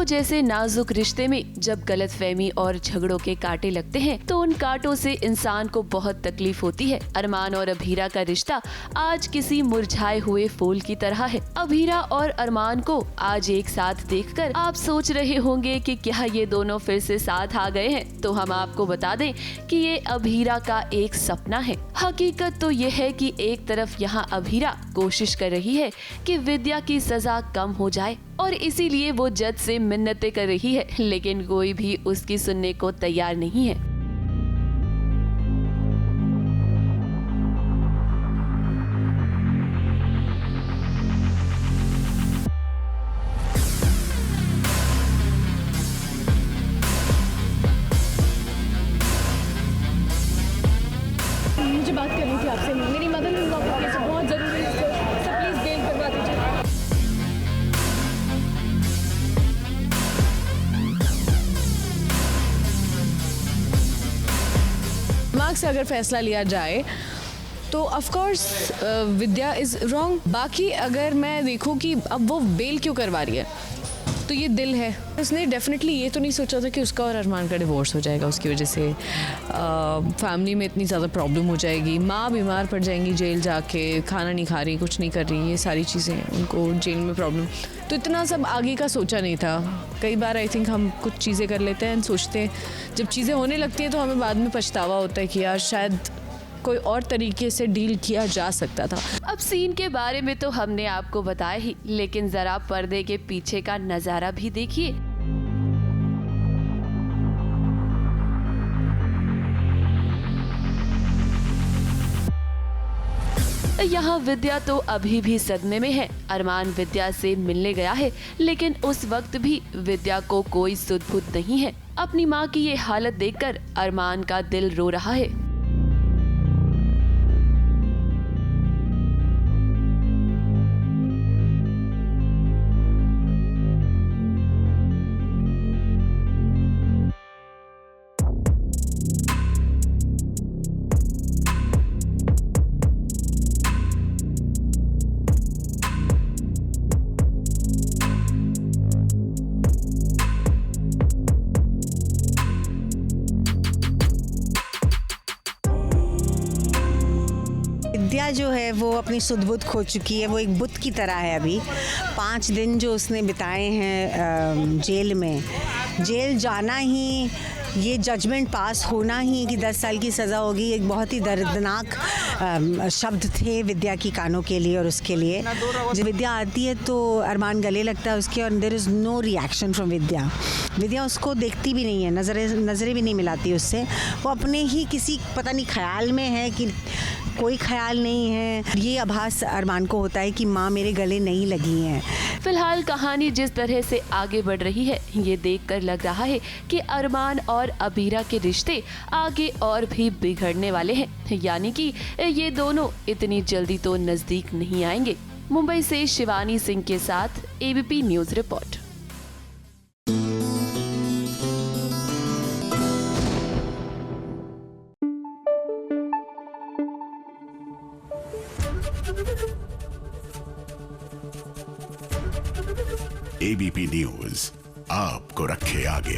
जैसे नाजुक रिश्ते में जब गलतफहमी और झगड़ों के कांटे लगते हैं तो उन कांटों से इंसान को बहुत तकलीफ होती है। अरमान और अभीरा का रिश्ता आज किसी मुरझाए हुए फूल की तरह है। अभीरा और अरमान को आज एक साथ देखकर आप सोच रहे होंगे कि क्या ये दोनों फिर से साथ आ गए हैं। तो हम आपको बता दें कि ये अभीरा का एक सपना है। हकीकत तो ये है कि एक तरफ यहाँ अभीरा कोशिश कर रही है कि विद्या की सजा कम हो जाए और इसीलिए वो जज से मिन्नतें कर रही है, लेकिन कोई भी उसकी सुनने को तैयार नहीं है। मुझे बात करनी थी आपसे। मेरी मदर इन लॉ का केस बहुत ज़रूरी है, सर प्लीज़ बेल करवा दीजिए। दिमाग से अगर फैसला लिया जाए तो of course Vidya is wrong. बाकी अगर मैं देखूं कि अब वो बेल क्यों करवा रही है, तो ये दिल है। उसने डेफिनेटली ये तो नहीं सोचा था कि उसका और अरमान का डिवोर्स हो जाएगा, उसकी वजह से फैमिली में इतनी ज़्यादा प्रॉब्लम हो जाएगी, माँ बीमार पड़ जाएंगी जेल जाके, खाना नहीं खा रही, कुछ नहीं कर रही, ये सारी चीज़ें उनको जेल में प्रॉब्लम। तो इतना सब आगे का सोचा नहीं था। कई बार आई थिंक हम कुछ चीज़ें कर लेते हैं, सोचते हैं, जब चीज़ें होने लगती हैं तो हमें बाद में पछतावा होता है कि यार शायद कोई और तरीके से डील किया जा सकता था। अब सीन के बारे में तो हमने आपको बताया ही, लेकिन जरा पर्दे के पीछे का नजारा भी देखिए। यहाँ विद्या तो अभी भी सदमे में है। अरमान विद्या से मिलने गया है, लेकिन उस वक्त भी विद्या को कोई सुध-बुध नहीं है। अपनी माँ की ये हालत देखकर अरमान का दिल रो रहा है। विद्या जो है वो अपनी सुध-बुध खो चुकी है। वो एक बुत की तरह है। अभी 5 दिन जो उसने बिताए हैं जेल में, जेल जाना ही, ये जजमेंट पास होना ही कि 10 साल की सज़ा होगी, एक बहुत ही दर्दनाक शब्द थे विद्या की कानों के लिए और उसके लिए। जब विद्या आती है तो अरमान गले लगता है उसके, और there is no reaction from Vidya. Vidya उसको देखती भी नहीं है, नज़रें भी नहीं मिलाती उससे। वो अपने ही किसी पता नहीं ख्याल में है कि कोई ख्याल नहीं है। ये आभास अरमान को होता है कि माँ मेरे गले नहीं लगी हैं। फिलहाल कहानी जिस तरह से आगे बढ़ रही है, ये देखकर लग रहा है कि अरमान और अभीरा के रिश्ते आगे और भी बिगड़ने वाले हैं, यानी कि ये दोनों इतनी जल्दी तो नजदीक नहीं आएंगे। मुंबई से शिवानी सिंह के साथ ABP news report. ABP news आपको रखे आगे।